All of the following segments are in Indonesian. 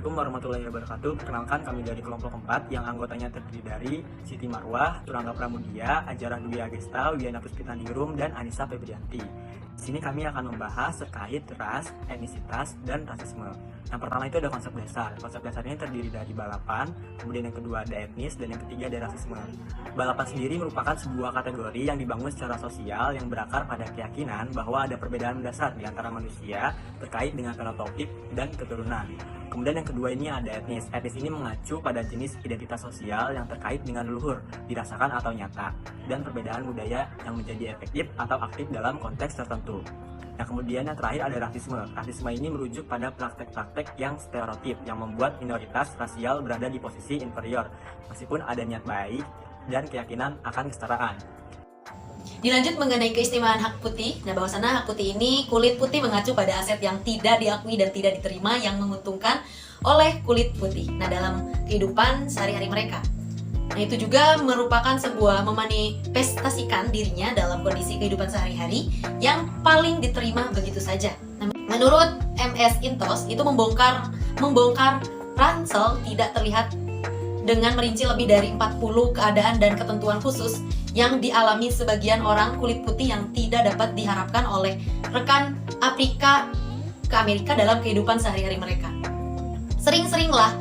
Assalamualaikum warahmatullahi wabarakatuh. Perkenalkan, kami dari kelompok 4 yang anggotanya terdiri dari Siti Marwah, Turangga Pramudia, Ajarah Dwi Agesta, Wiana Puspitaningrum, dan Anissa Febrianti. Di sini kami akan membahas terkait ras, etnisitas, dan rasisme. Yang pertama itu ada konsep dasar. Konsep dasarnya terdiri dari balapan, kemudian yang kedua ada etnis, dan yang ketiga ada rasisme. Balapan sendiri merupakan sebuah kategori yang dibangun secara sosial yang berakar pada keyakinan bahwa ada perbedaan mendasar di antara manusia terkait dengan fenotipik dan keturunan. Kemudian yang kedua ini ada etnis. Etnis ini mengacu pada jenis identitas sosial yang terkait dengan leluhur, dirasakan atau nyata, dan perbedaan budaya yang menjadi efektif atau aktif dalam konteks tertentu. Nah, kemudian yang terakhir ada rasisme. Rasisme ini merujuk pada praktek-praktek yang stereotip yang membuat minoritas rasial berada di posisi inferior, meskipun ada niat baik dan keyakinan akan kesetaraan. Dilanjut mengenai keistimewaan hak putih. Nah, bahwasanya hak putih ini, kulit putih mengacu pada aset yang tidak diakui dan tidak diterima yang menguntungkan oleh kulit putih. Nah, dalam kehidupan sehari-hari mereka. Nah, itu juga merupakan sebuah memanifestasikan dirinya dalam kondisi kehidupan sehari-hari yang paling diterima begitu saja. Nah, menurut MS Intos, itu membongkar ransel tidak terlihat dengan merinci lebih dari 40 keadaan dan ketentuan khusus yang dialami sebagian orang kulit putih yang tidak dapat diharapkan oleh rekan Afrika ke Amerika dalam kehidupan sehari-hari mereka. Sering-seringlah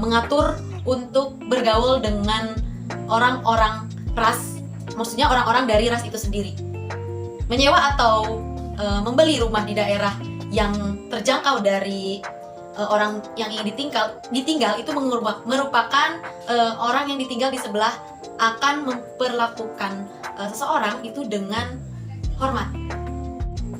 mengatur untuk bergaul dengan orang-orang ras, maksudnya orang-orang dari ras itu sendiri. Menyewa atau membeli rumah di daerah yang terjangkau dari orang yang ingin ditinggal itu merupakan orang yang ditinggal di sebelah akan memperlakukan seseorang itu dengan hormat.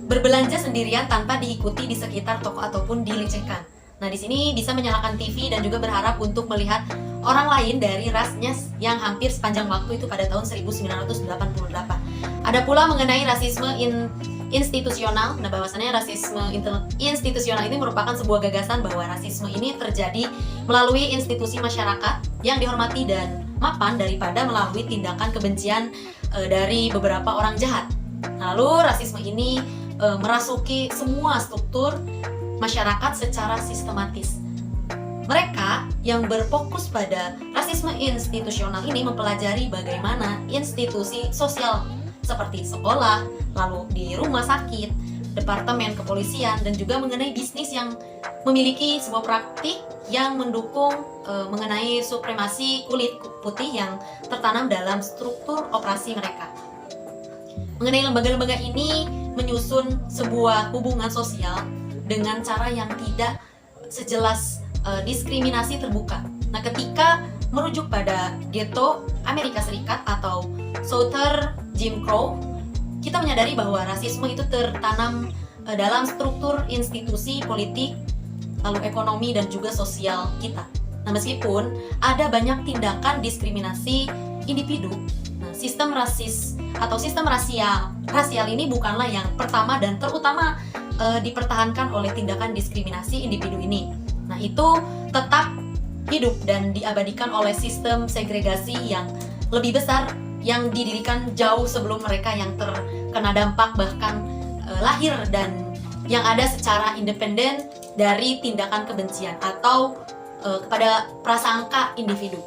Berbelanja sendirian tanpa diikuti di sekitar toko ataupun dilecehkan. Nah, di sini bisa menyalakan TV dan juga berharap untuk melihat orang lain dari rasnya yang hampir sepanjang waktu itu pada tahun 1988. Ada pula mengenai rasisme institusional. Nah, bahwasannya rasisme institusional ini merupakan sebuah gagasan bahwa rasisme ini terjadi melalui institusi masyarakat yang dihormati dan mapan daripada melalui tindakan kebencian dari beberapa orang jahat. Lalu rasisme ini merasuki semua struktur masyarakat secara sistematis. Mereka yang berfokus pada rasisme institusional ini mempelajari bagaimana institusi sosial seperti sekolah, lalu di rumah sakit, departemen kepolisian, dan juga mengenai bisnis yang memiliki sebuah praktik yang mendukung mengenai supremasi kulit putih yang tertanam dalam struktur operasi mereka. Mengenai lembaga-lembaga ini menyusun sebuah hubungan sosial dengan cara yang tidak sejelas diskriminasi terbuka. Nah, ketika merujuk pada ghetto Amerika Serikat atau Southern Jim Crow, kita menyadari bahwa rasisme itu tertanam dalam struktur institusi politik, lalu ekonomi dan juga sosial kita. Nah, meskipun ada banyak tindakan diskriminasi individu, nah, sistem rasis atau sistem rasial ini bukanlah yang pertama dan terutama dipertahankan oleh tindakan diskriminasi individu ini. Nah, itu tetap hidup dan diabadikan oleh sistem segregasi yang lebih besar yang didirikan jauh sebelum mereka yang terkena dampak bahkan lahir dan yang ada secara independen dari tindakan kebencian atau kepada prasangka individu.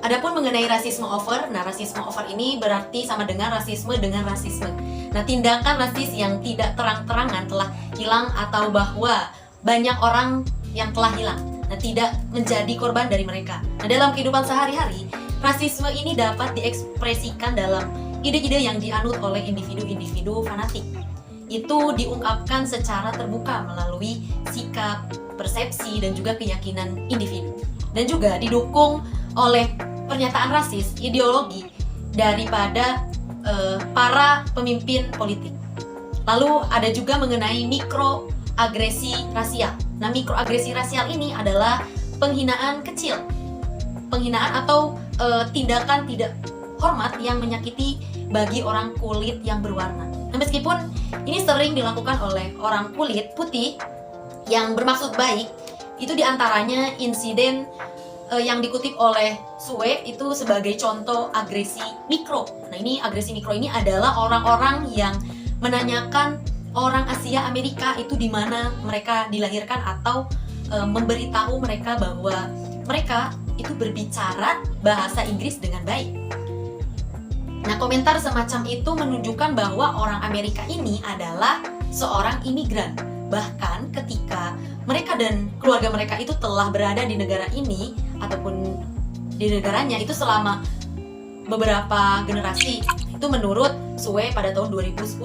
Adapun mengenai rasisme over, nah rasisme over ini berarti sama dengan rasisme dengan rasisme. Nah, tindakan rasis yang tidak terang-terangan telah hilang atau bahwa banyak orang yang telah hilang, nah tidak menjadi korban dari mereka. Nah, dalam kehidupan sehari-hari, rasisme ini dapat diekspresikan dalam ide-ide yang dianut oleh individu-individu fanatik. Itu diungkapkan secara terbuka melalui sikap, persepsi, dan juga keyakinan individu. Dan juga didukung oleh pernyataan rasis, ideologi daripada para pemimpin politik. Lalu ada juga mengenai mikroagresi rasial. Nah, mikroagresi rasial ini adalah penghinaan kecil, penghinaan atau tindakan tidak hormat yang menyakiti bagi orang kulit yang berwarna. Nah, meskipun ini sering dilakukan oleh orang kulit putih yang bermaksud baik, itu diantaranya insiden yang dikutip oleh Sue itu sebagai contoh agresi mikro. Nah, ini agresi mikro ini adalah orang-orang yang menanyakan orang Asia Amerika itu di mana mereka dilahirkan atau memberitahu mereka bahwa mereka itu berbicara bahasa Inggris dengan baik. Nah, komentar semacam itu menunjukkan bahwa orang Amerika ini adalah seorang imigran. Bahkan ketika mereka dan keluarga mereka itu telah berada di negara ini ataupun di negaranya itu selama beberapa generasi, itu menurut Sue pada tahun 2010.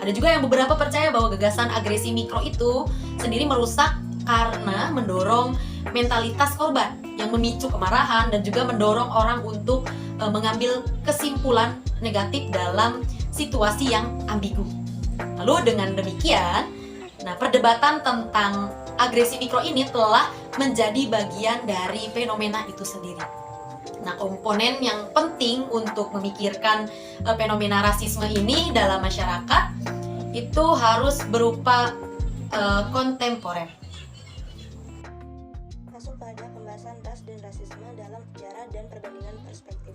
Ada juga yang beberapa percaya bahwa gagasan agresi mikro itu sendiri merusak karena mendorong mentalitas korban yang memicu kemarahan dan juga mendorong orang untuk mengambil kesimpulan negatif dalam situasi yang ambigu. Lalu dengan demikian, perdebatan tentang agresi mikro ini telah menjadi bagian dari fenomena itu sendiri. Komponen yang penting untuk memikirkan fenomena rasisme ini dalam masyarakat itu harus berupa kontemporer. Masuk pada pembahasan ras dan rasisme dalam sejarah dan perbandingan perspektif.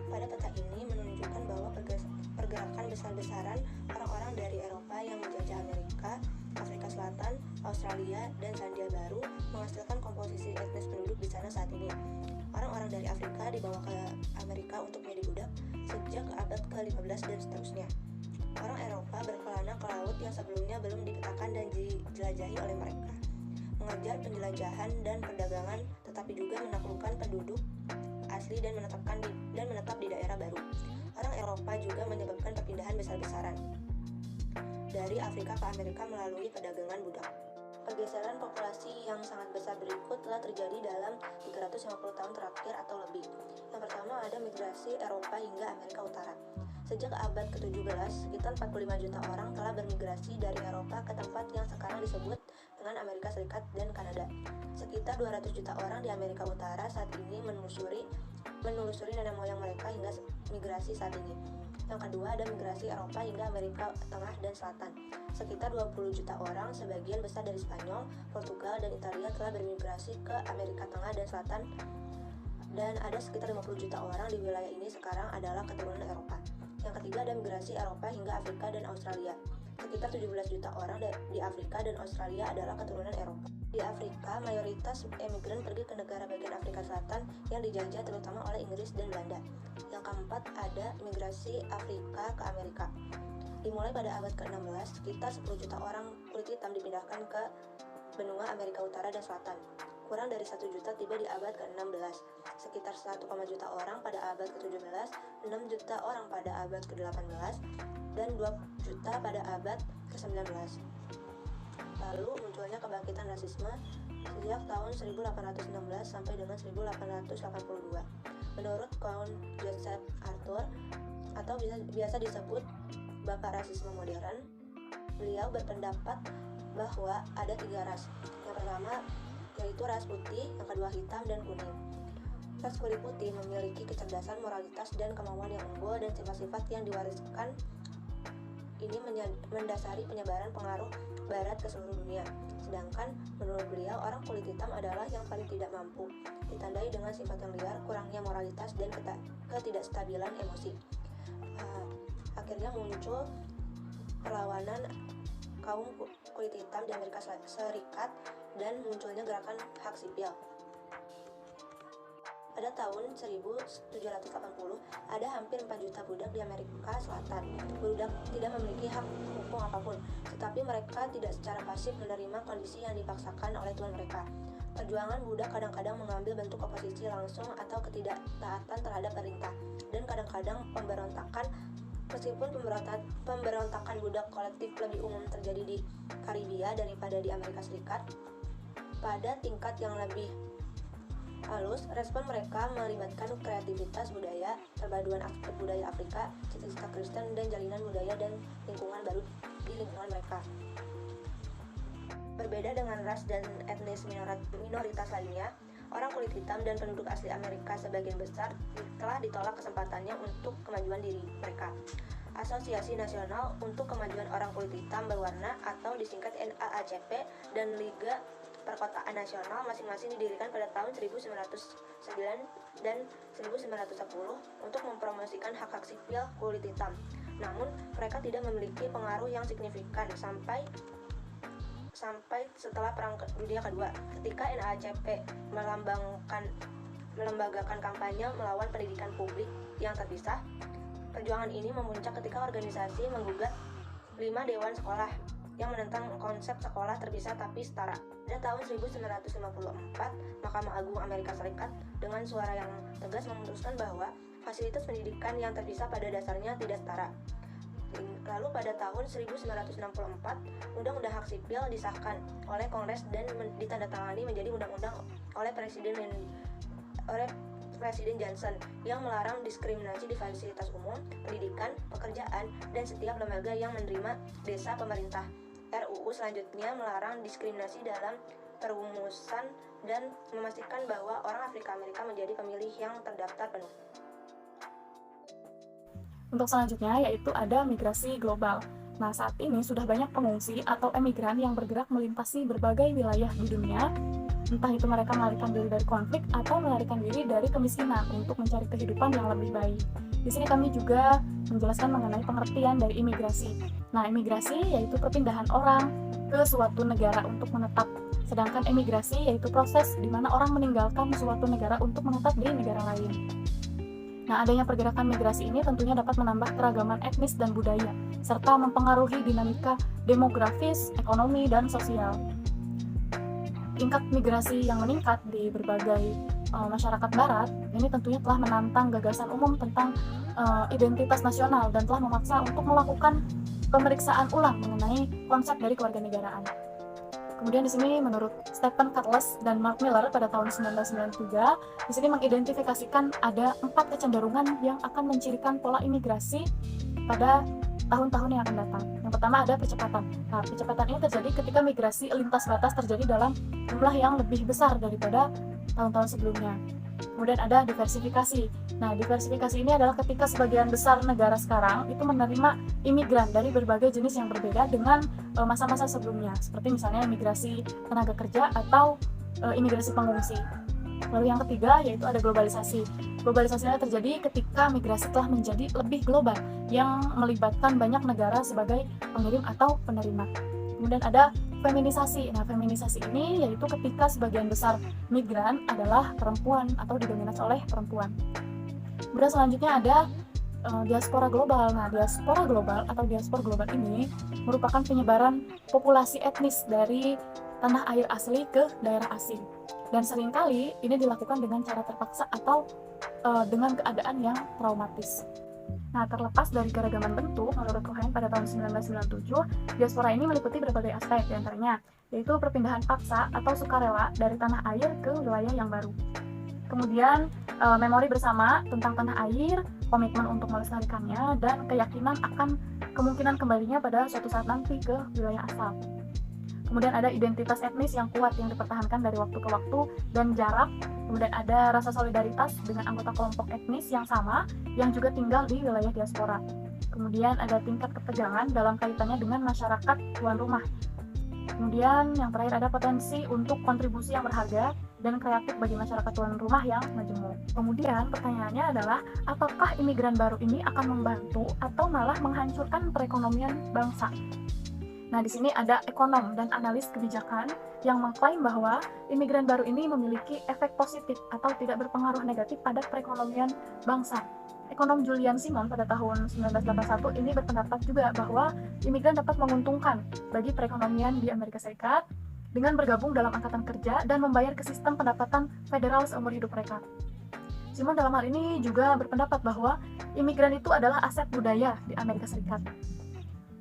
Pada peta ini menunjukkan bahwa pergerakan besar-besaran orang-orang dari Eropa yang menjajah Amerika, Afrika Selatan, Australia, dan Selandia Baru menghasilkan komposisi etnis penduduk di sana saat ini. Orang-orang dari Afrika dibawa ke Amerika untuk menjadi budak sejak abad ke-15 dan seterusnya. Orang Eropa berkelana ke laut yang sebelumnya belum dipetakan dan dijelajahi oleh mereka, mengejar penjelajahan dan perdagangan, tetapi juga menaklukkan penduduk asli dan menetap di daerah baru. Orang Eropa juga menyebabkan perpindahan besar-besaran dari Afrika ke Amerika melalui perdagangan budak. Pergeseran populasi yang sangat besar berikut telah terjadi dalam 350 tahun terakhir atau lebih. Yang pertama ada migrasi Eropa hingga Amerika Utara. Sejak abad ke-17, sekitar 45 juta orang telah bermigrasi dari Eropa ke tempat yang sekarang disebut dengan Amerika Serikat dan Kanada. Sekitar 200 juta orang di Amerika Utara saat ini menelusuri nenek moyang mereka hingga migrasi saat ini. Yang kedua ada migrasi Eropa hingga Amerika Tengah dan Selatan. Sekitar 20 juta orang, sebagian besar dari Spanyol, Portugal, dan Italia telah bermigrasi ke Amerika Tengah dan Selatan, dan ada sekitar 50 juta orang di wilayah ini sekarang adalah keturunan Eropa. Yang ketiga ada migrasi Eropa hingga Afrika dan Australia. Sekitar 17 juta orang di Afrika dan Australia adalah keturunan Eropa. Di Afrika, mayoritas emigran pergi ke negara bagian Afrika Selatan yang dijajah terutama oleh Inggris dan Belanda. Yang keempat ada migrasi Afrika ke Amerika. Dimulai pada abad ke-16, sekitar 10 juta orang kulit hitam dipindahkan ke benua Amerika Utara dan Selatan. Kurang dari 1 juta tiba di abad ke-16, sekitar 1, juta orang pada abad ke-17, 6 juta orang pada abad ke-18, dan 2 juta pada abad ke-19. Lalu munculnya kebangkitan rasisme sejak tahun 1816 sampai dengan 1882. Menurut Count Joseph Arthur, atau biasa disebut Bapak Rasisme Modern, beliau berpendapat bahwa ada 3 ras. Yang pertama yaitu ras putih, yang kedua hitam dan kuning. Ras kulit putih memiliki kecerdasan, moralitas, dan kemauan yang unggul, dan sifat-sifat yang diwariskan ini mendasari penyebaran pengaruh barat ke seluruh dunia. Sedangkan menurut beliau orang kulit hitam adalah yang paling tidak mampu, ditandai dengan sifat yang liar, kurangnya moralitas, dan ketidakstabilan emosi. Akhirnya muncul perlawanan kaum kulit hitam di Amerika Serikat dan munculnya gerakan hak sipil. Pada tahun 1780, ada hampir 4 juta budak di Amerika Selatan. Budak tidak memiliki hak hukum apapun, tetapi mereka tidak secara pasif menerima kondisi yang dipaksakan oleh tuan mereka. Perjuangan budak kadang-kadang mengambil bentuk oposisi langsung atau ketidaktaatan terhadap perintah, dan kadang-kadang pemberontakan. Meskipun pemberontakan budak kolektif lebih umum terjadi di Karibia daripada di Amerika Serikat, pada tingkat yang lebih halus, respon mereka melibatkan kreativitas budaya, perpaduan aspek budaya Afrika, cita-cita Kristen, dan jalinan budaya dan lingkungan baru di lingkungan mereka. Berbeda dengan ras dan etnis minoritas lainnya, orang kulit hitam dan penduduk asli Amerika sebagian besar telah ditolak kesempatannya untuk kemajuan diri mereka. Asosiasi Nasional untuk Kemajuan Orang Kulit Hitam Berwarna atau disingkat NAACP dan Liga Perkotaan Nasional masing-masing didirikan pada tahun 1909 dan 1910 untuk mempromosikan hak-hak sipil kulit hitam. Namun, mereka tidak memiliki pengaruh yang signifikan sampai sampai setelah Perang Dunia Kedua, ketika NAACP melembagakan kampanye melawan pendidikan publik yang terpisah. Perjuangan ini memuncak ketika organisasi menggugat 5 dewan sekolah yang menentang konsep sekolah terpisah tapi setara. Pada tahun 1954, Mahkamah Agung Amerika Serikat dengan suara yang tegas memutuskan bahwa fasilitas pendidikan yang terpisah pada dasarnya tidak setara. Lalu pada tahun 1964, Undang-Undang Hak Sipil disahkan oleh Kongres dan ditandatangani menjadi undang-undang oleh Presiden Johnson yang melarang diskriminasi di fasilitas umum, pendidikan, pekerjaan, dan setiap lembaga yang menerima desa pemerintah. RUU selanjutnya melarang diskriminasi dalam perumusan dan memastikan bahwa orang Afrika Amerika menjadi pemilih yang terdaftar penuh. Untuk selanjutnya yaitu ada migrasi global. Nah, saat ini sudah banyak pengungsi atau emigran yang bergerak melintasi berbagai wilayah di dunia, entah itu mereka melarikan diri dari konflik atau melarikan diri dari kemiskinan untuk mencari kehidupan yang lebih baik. Di sini kami juga menjelaskan mengenai pengertian dari imigrasi. Nah, imigrasi yaitu perpindahan orang ke suatu negara untuk menetap. Sedangkan emigrasi yaitu proses di mana orang meninggalkan suatu negara untuk menetap di negara lain. Nah, adanya pergerakan migrasi ini tentunya dapat menambah keragaman etnis dan budaya, serta mempengaruhi dinamika demografis, ekonomi, dan sosial. Tingkat migrasi yang meningkat di berbagai masyarakat barat, ini tentunya telah menantang gagasan umum tentang identitas nasional dan telah memaksa untuk melakukan pemeriksaan ulang mengenai konsep dari kewarganegaraan. Kemudian di sini menurut Stephen Cutlass dan Mark Miller pada tahun 1993, di sini mengidentifikasikan ada 4 kecenderungan yang akan mencirikan pola imigrasi pada tahun-tahun yang akan datang. Yang pertama ada percepatan. Nah, percepatan ini terjadi ketika migrasi lintas batas terjadi dalam jumlah yang lebih besar daripada tahun-tahun sebelumnya. Kemudian ada diversifikasi. Nah, diversifikasi ini adalah ketika sebagian besar negara sekarang itu menerima imigran dari berbagai jenis yang berbeda dengan masa-masa sebelumnya, seperti misalnya imigrasi tenaga kerja atau imigrasi pengungsi. Lalu yang ketiga yaitu ada globalisasi. Globalisasi ini terjadi ketika migrasi telah menjadi lebih global yang melibatkan banyak negara sebagai pengirim atau penerima. Kemudian ada feminisasi. Nah, feminisasi ini yaitu ketika sebagian besar migran adalah perempuan atau didominasi oleh perempuan. Kemudian selanjutnya ada diaspora global. Nah, diaspora global atau diaspora global ini merupakan penyebaran populasi etnis dari tanah air asli ke daerah asing. Dan seringkali ini dilakukan dengan cara terpaksa atau dengan keadaan yang traumatis. Nah, terlepas dari keragaman bentuk, menurut Cohen pada tahun 1997, diaspora ini meliputi berbagai aspek, diantaranya yaitu perpindahan paksa atau sukarela dari tanah air ke wilayah yang baru. Kemudian, memori bersama tentang tanah air, komitmen untuk melestarikannya, dan keyakinan akan kemungkinan kembalinya pada suatu saat nanti ke wilayah asal. Kemudian ada identitas etnis yang kuat yang dipertahankan dari waktu ke waktu dan jarak. Kemudian ada rasa solidaritas dengan anggota kelompok etnis yang sama yang juga tinggal di wilayah diaspora. Kemudian ada tingkat ketegangan dalam kaitannya dengan masyarakat tuan rumah. Kemudian yang terakhir ada potensi untuk kontribusi yang berharga dan kreatif bagi masyarakat tuan rumah yang majemuk. Kemudian pertanyaannya adalah apakah imigran baru ini akan membantu atau malah menghancurkan perekonomian bangsa? Nah, di sini ada ekonom dan analis kebijakan yang mengklaim bahwa imigran baru ini memiliki efek positif atau tidak berpengaruh negatif pada perekonomian bangsa. Ekonom Julian Simon pada tahun 1981 ini berpendapat juga bahwa imigran dapat menguntungkan bagi perekonomian di Amerika Serikat dengan bergabung dalam angkatan kerja dan membayar ke sistem pendapatan federal seumur hidup mereka. Simon dalam hal ini juga berpendapat bahwa imigran itu adalah aset budaya di Amerika Serikat.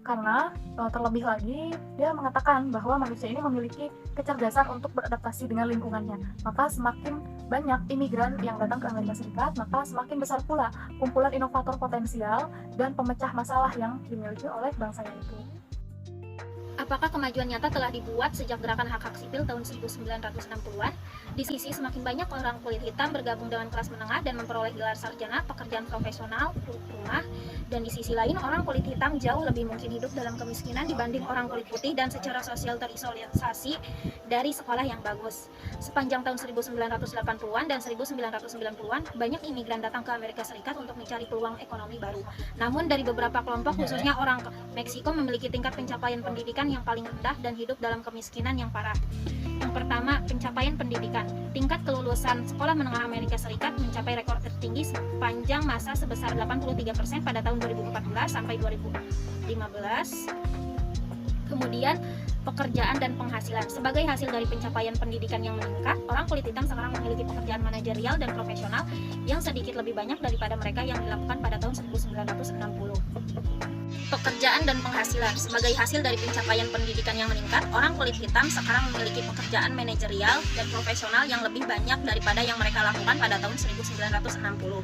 Karena terlebih lagi dia mengatakan bahwa manusia ini memiliki kecerdasan untuk beradaptasi dengan lingkungannya. Maka semakin banyak imigran yang datang ke Amerika Serikat, maka semakin besar pula kumpulan inovator potensial dan pemecah masalah yang dimiliki oleh bangsanya itu. Apakah kemajuan nyata telah dibuat sejak gerakan hak-hak sipil tahun 1960-an? Di sisi semakin banyak orang kulit hitam bergabung dengan kelas menengah dan memperoleh gelar sarjana, pekerjaan profesional, rumah, dan di sisi lain orang kulit hitam jauh lebih mungkin hidup dalam kemiskinan dibanding orang kulit putih dan secara sosial terisolasi dari sekolah yang bagus. Sepanjang tahun 1980-an dan 1990-an, banyak imigran datang ke Amerika Serikat untuk mencari peluang ekonomi baru. Namun dari beberapa kelompok, khususnya orang Meksiko, memiliki tingkat pencapaian pendidikan yang paling rendah dan hidup dalam kemiskinan yang parah. Yang pertama, pencapaian pendidikan. Tingkat kelulusan sekolah menengah Amerika Serikat mencapai rekor tertinggi sepanjang masa sebesar 83% pada tahun 2014 sampai 2015. Kemudian, pekerjaan dan penghasilan. Sebagai hasil dari pencapaian pendidikan yang meningkat, orang kulit hitam sekarang memiliki pekerjaan manajerial dan profesional yang sedikit lebih banyak daripada mereka yang dilakukan pada tahun 1960. Pekerjaan dan penghasilan. Sebagai hasil dari pencapaian pendidikan yang meningkat, orang kulit hitam sekarang memiliki pekerjaan manajerial dan profesional yang lebih banyak daripada yang mereka lakukan pada tahun 1960.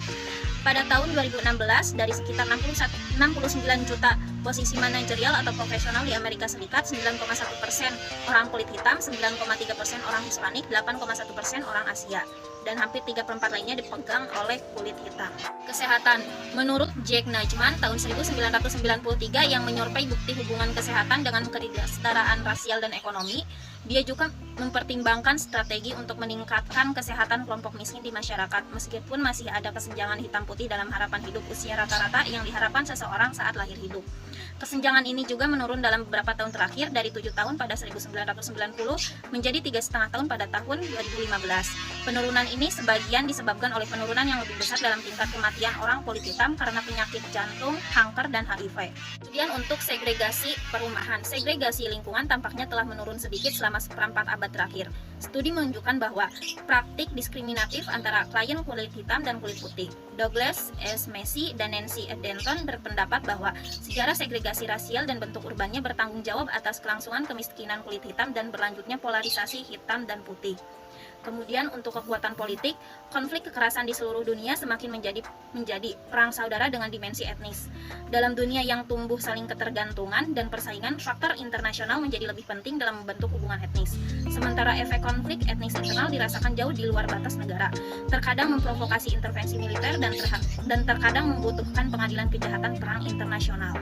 Pada tahun 2016, dari sekitar 69 juta posisi manajerial atau profesional di Amerika Serikat, 9,1% orang kulit hitam, 9,3% orang Hispanik, 8,1% orang Asia, dan hampir 3/4 lainnya dipegang oleh kulit hitam. Kesehatan. Menurut Jack Najman tahun 1993 yang menyorpai bukti hubungan kesehatan dengan ketidaksetaraan rasial dan ekonomi, dia juga mempertimbangkan strategi untuk meningkatkan kesehatan kelompok miskin di masyarakat, meskipun masih ada kesenjangan hitam putih dalam harapan hidup usia rata-rata yang diharapkan seseorang saat lahir hidup. Kesenjangan ini juga menurun dalam beberapa tahun terakhir, dari 7 tahun pada 1990 menjadi 3,5 tahun pada tahun 2015. Penurunan ini sebagian disebabkan oleh penurunan yang lebih besar dalam tingkat kematian orang kulit hitam karena penyakit jantung, kanker, dan HIV. Kemudian untuk segregasi perumahan. Segregasi lingkungan tampaknya telah menurun sedikit selama seperempat abad terakhir. Studi menunjukkan bahwa praktik diskriminatif antara klien kulit hitam dan kulit putih. Douglas S. Massey dan Nancy Denton berpendapat bahwa sejarah segregasi rasial dan bentuk urbannya bertanggung jawab atas kelangsungan kemiskinan kulit hitam dan berlanjutnya polarisasi hitam dan putih. Kemudian untuk kekuatan politik, konflik kekerasan di seluruh dunia semakin menjadi perang saudara dengan dimensi etnis. Dalam dunia yang tumbuh saling ketergantungan dan persaingan, faktor internasional menjadi lebih penting dalam membentuk hubungan etnis. Sementara efek konflik etnis internal dirasakan jauh di luar batas negara, terkadang memprovokasi intervensi militer dan terkadang membutuhkan pengadilan kejahatan perang internasional.